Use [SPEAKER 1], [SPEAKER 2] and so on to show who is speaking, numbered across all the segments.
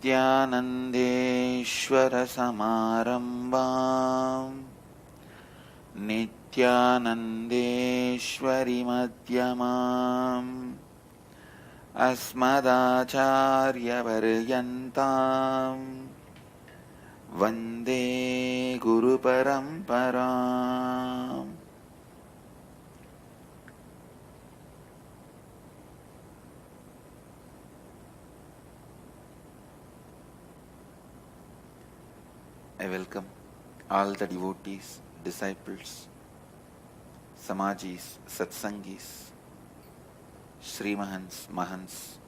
[SPEAKER 1] नित्यानन्देश्वरसमारम्भाम् नित्यानन्देश्वरिमध्यमाम् अस्मदाचार्यपर्यन्ताम् वन्दे गुरुपरम्पराम्. I welcome all the devotees, disciples, Samajis, Satsangis, Srimahans, Mahants,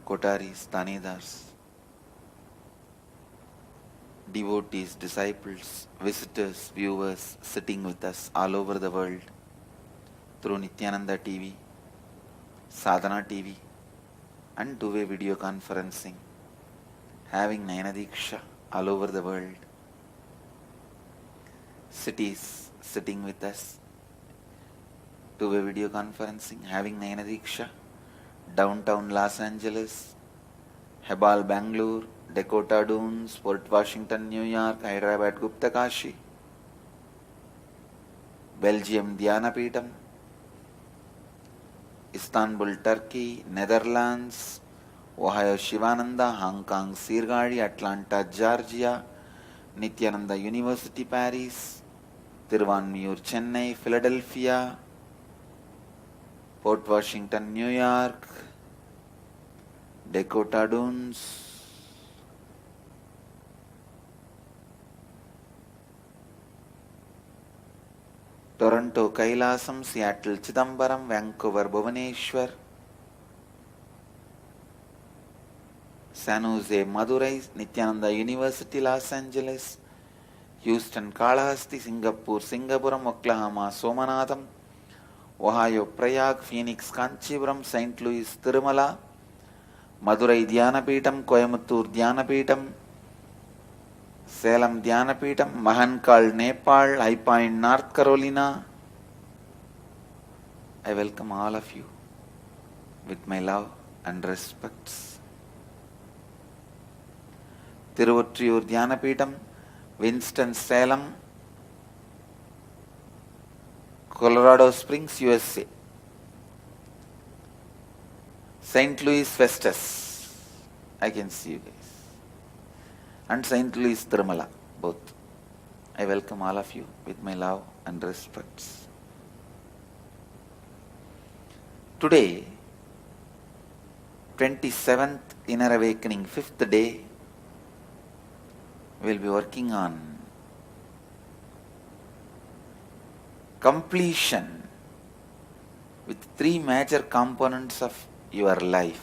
[SPEAKER 1] Kotaris, Tanedars, devotees, disciples, visitors, viewers sitting with us all over the world through Nityananda TV, Sadhana TV and two-way video conferencing, having Nayana Diksha all over the world, cities sitting with us, two-way video conferencing, having Nayana Diksha, downtown Los Angeles, Hebal, Bangalore, Dakota Dunes, Port Washington, New York, Hyderabad, Gupta Kashi, Belgium, Dhyanapitham, Istanbul, Turkey, Netherlands, Ohio, Shivananda, Hong Kong, Sirgadi, Atlanta, Georgia, Nityananda University, Paris, Tiruvanmiyur, Chennai, Philadelphia, Port Washington, New York, Dakota Dunes, Toronto, Kailasam, Seattle, Chidambaram, Vancouver, Bhubaneswar, San Jose, Madurai, Nityananda University, Los Angeles, Houston, Kalahasti, Singapore, Singapuram, Oklahoma, Somanatham, Ohio, Prayag, Phoenix, Kanchipuram, St. Louis, Tirumala, Madurai, Dhyanapitham, Coimbatore, Dhyanapitham, Salem, Dhyanapitham, Mahankal, Nepal, High Point, North Carolina. I welcome all of you with my love and respects. Tiruvattriyur, Dhyanapitham, Winston-Salem, Colorado Springs, USA. St. Louis, Festus. I can see you guys. And St. Louis, Tirumala, both. I welcome all of you with my love and respects. Today, 27th Inner Awakening, 5th day, we will be working on completion with three major components of your life.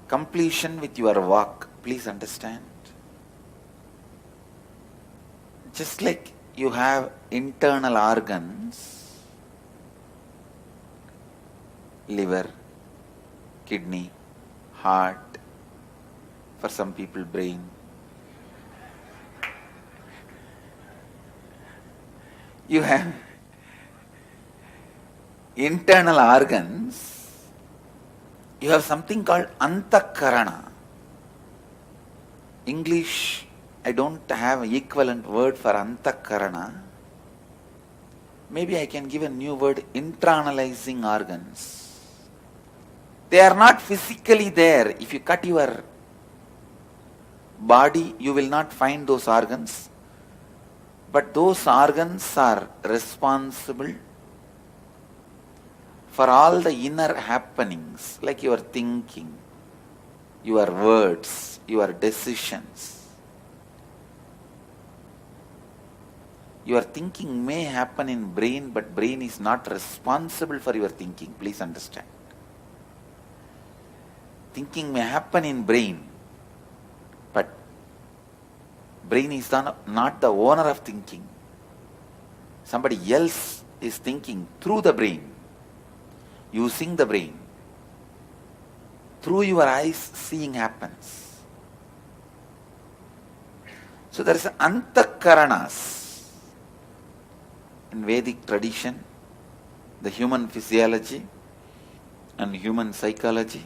[SPEAKER 1] Completion with your walk, please understand. Just like you have internal organs, liver, kidney, heart, for some people brain, you have internal organs, you have something called antakarana. English, I don't have an equivalent word for antakarana. Maybe I can give a new word, internalizing organs. They are not physically there. If you cut your body, you will not find those organs. But those organs are responsible for all the inner happenings, like your thinking, your words, your decisions. Your thinking may happen in brain, but brain is not responsible for your thinking. Please understand. Thinking may happen in brain, but brain is not the owner of thinking. Somebody else is thinking through the brain, using the brain. Through your eyes, seeing happens. So there is antakaranas. In Vedic tradition, the human physiology and human psychology,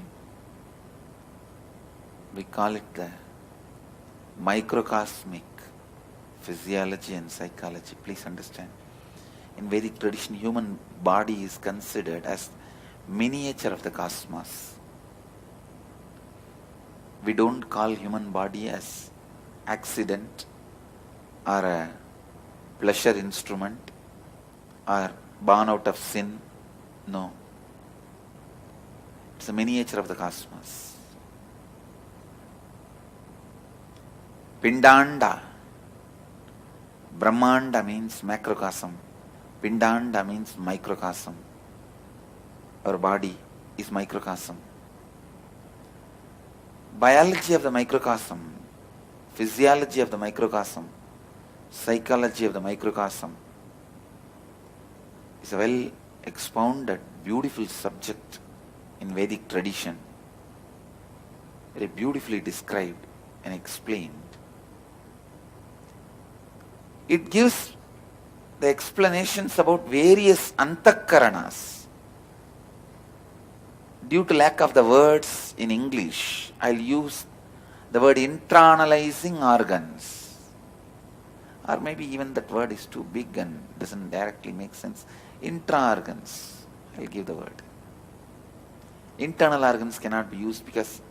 [SPEAKER 1] We call it the microcosmic physiology and psychology. Please understand. In Vedic tradition, human body is considered as miniature of the cosmos. We don't call human body as accident or a pleasure instrument or born out of sin. No. It's a miniature of the cosmos. Pindanda. Brahmanda means macrocosm. Pindanda means microcosm. Our body is microcosm. Biology of the microcosm, physiology of the microcosm, psychology of the microcosm is a well expounded, beautiful subject in Vedic tradition. Very beautifully described and explained. It gives the explanations about various antakaranas. Due to lack of the words in English, I'll use the word internalizing organs. Or maybe even that word is too big and doesn't directly make sense. Intra-organs, I'll give the word. Internal organs cannot be used because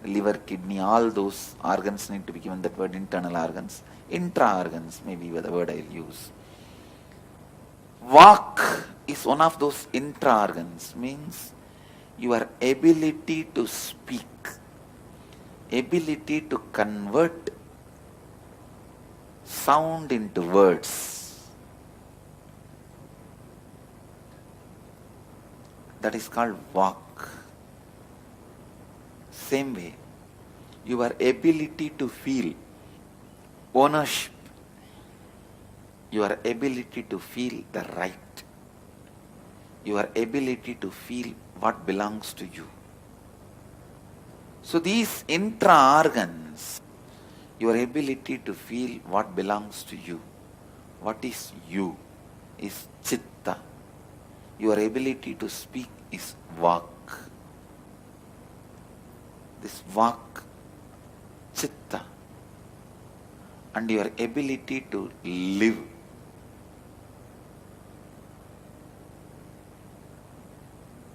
[SPEAKER 1] liver, kidney, all those organs need to be given that word internal organs. Intra-organs may be the word I'll use. Vak is one of those intra-organs, means your ability to speak, ability to convert sound into words. That is called vak. Same way, your ability to feel ownership, your ability to feel the right, your ability to feel what belongs to you. So these intra-organs, your ability to feel what belongs to you, what is you, is chitta. Your ability to speak is vak. This vak, chitta, and your ability to live.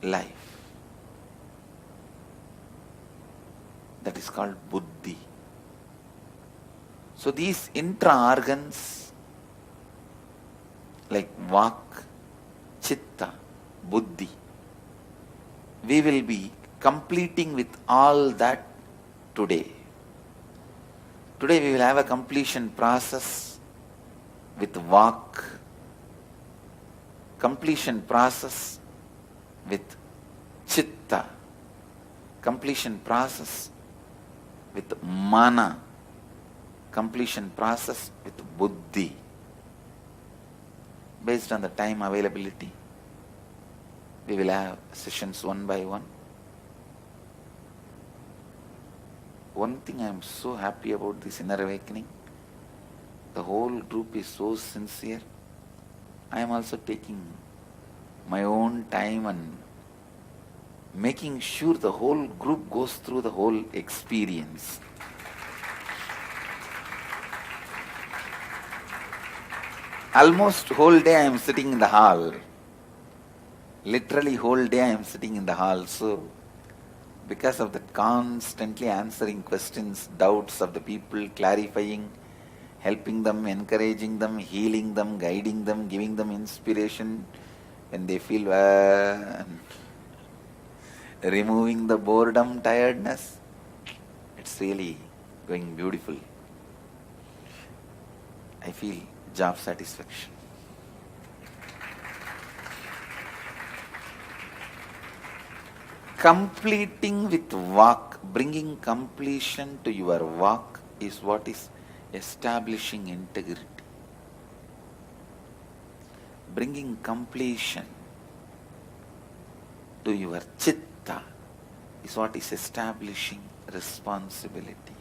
[SPEAKER 1] Life. That is called buddhi. So these intra-organs like vak, chitta, buddhi, we will be completing with all that today. Today we will have a completion process with vak, completion process with chitta, completion process with mana, completion process with buddhi. Based on the time availability, we will have sessions one by one. One thing I am so happy about this inner awakening, the whole group is so sincere. I am also taking my own time and making sure the whole group goes through the whole experience. Almost whole day I am sitting in the hall. Literally whole day I am sitting in the hall. So because of the constantly answering questions, doubts of the people, clarifying, helping them, encouraging them, healing them, guiding them, giving them inspiration when they feel removing the boredom, tiredness, it's really going beautiful. I feel job satisfaction. Completing with vak, bringing completion to your vak is what is establishing integrity. Bringing completion to your chitta is what is establishing responsibility.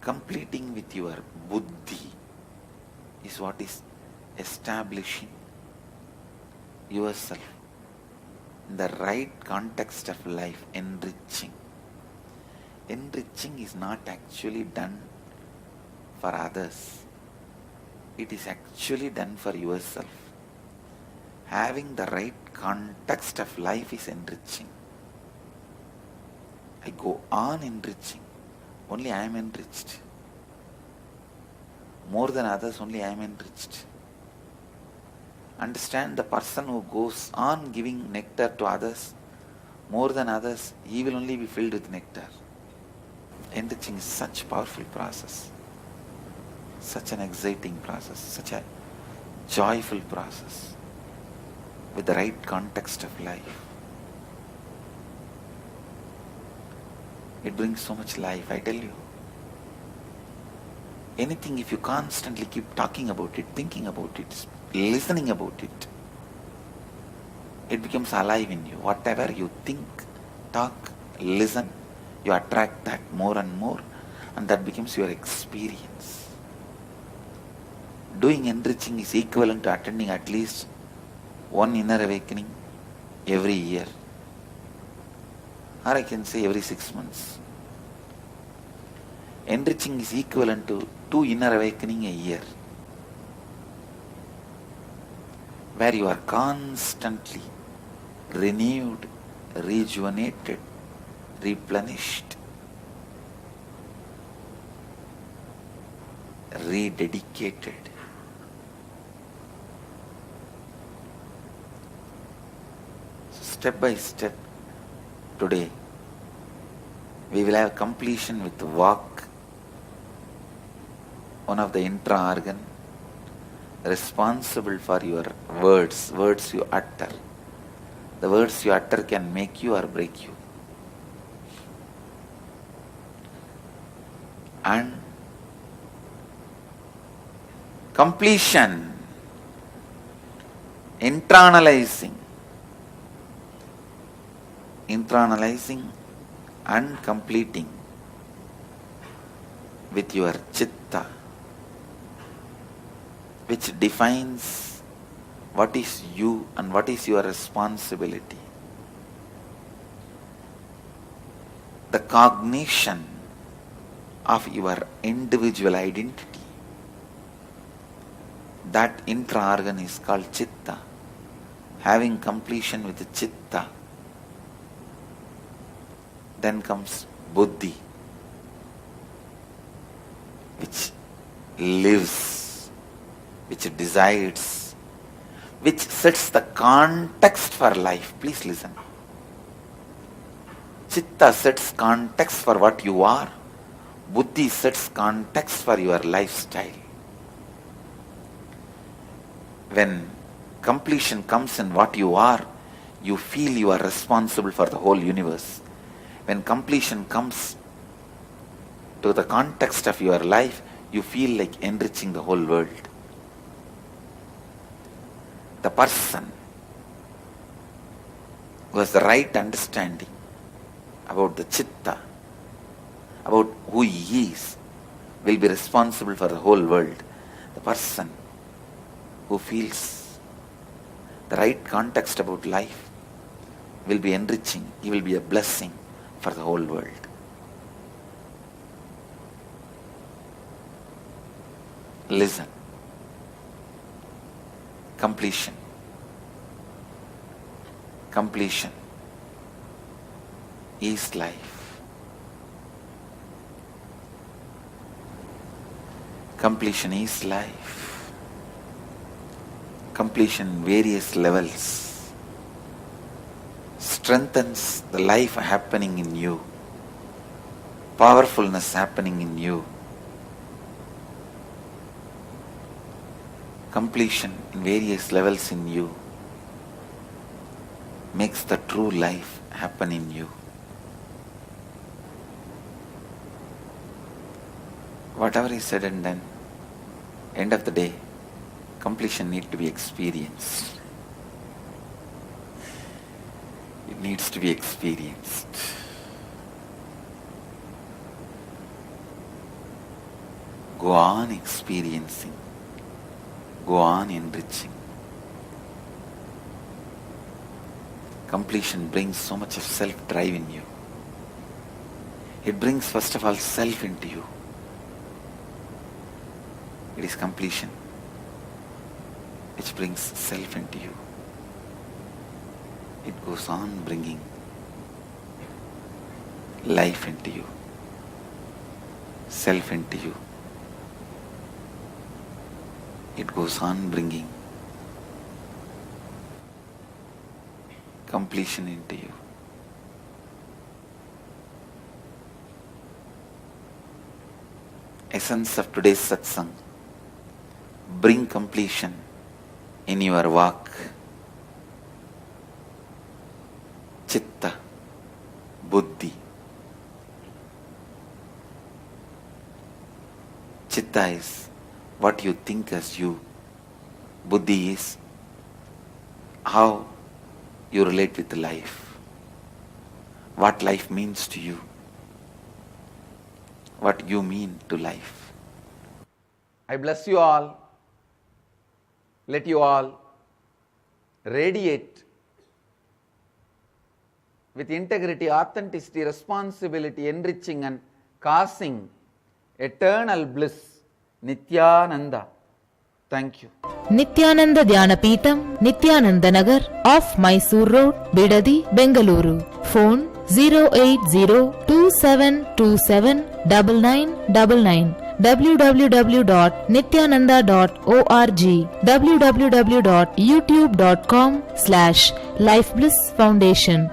[SPEAKER 1] Completing with your buddhi is what is establishing yourself, in the right context of life, enriching. Enriching is not actually done for others. It is actually done for yourself. Having the right context of life is enriching. I go on enriching. Only I am enriched. More than others, only I am enriched. Understand, the person who goes on giving nectar to others, more than others, he will only be filled with nectar. Enriching is such a powerful process, such an exciting process, such a joyful process, with the right context of life. It brings so much life, I tell you. Anything, if you constantly keep talking about it, thinking about it, listening about it, it becomes alive in you. Whatever you think, talk, listen, you attract that more and more, and that becomes your experience. Doing enriching is equivalent to attending at least one inner awakening every year, or I can say every 6 months. Enriching is equivalent to 2 inner awakening a year, where you are constantly renewed, rejuvenated, replenished, rededicated. So step by step, today we will have completion with walk, one of the intra organ responsible for your words you utter. The words you utter can make you or break you. And completion, internalizing and completing with your chitta, which defines what is you and what is your responsibility. The cognition of your individual identity. That intra-organ is called chitta. Having completion with the chitta, then comes buddhi, which lives, which decides, which sets the context for life. Please listen. Chitta sets context for what you are. Buddhi sets context for your lifestyle. When completion comes in what you are, you feel you are responsible for the whole universe. When completion comes to the context of your life, you feel like enriching the whole world. The person who has the right understanding about the chitta, about who he is, will be responsible for the whole world. The person who feels the right context about life will be enriching. He will be a blessing for the whole world. Listen. Completion. Completion is life. Completion is life. Completion, various levels, strengthens the life happening in you, powerfulness happening in you. Completion in various levels in you makes the true life happen in you. Whatever is said and done, end of the day, completion needs to be experienced. It needs to be experienced. Go on experiencing. Go on enriching. Completion brings so much of self-drive in you. It brings first of all self into you. It is completion which brings self into you. It goes on bringing life into you, self into you. It goes on bringing completion into you. Essence of today's satsang: bring completion in your vak, chitta, buddhi. Chitta is what you think as you. Buddhi is how you relate with life, what life means to you, what you mean to life.
[SPEAKER 2] I bless you all. Let you all radiate with integrity, authenticity, responsibility, enriching and causing eternal bliss. Nityananda. Thank you.
[SPEAKER 3] Nityananda Dhyanapitham, Nityananda Nagar, off Mysore Road, Bidadi, Bengaluru. Phone 08027279999. www.nityananda.org, www.youtube.com/Life Bliss Foundation.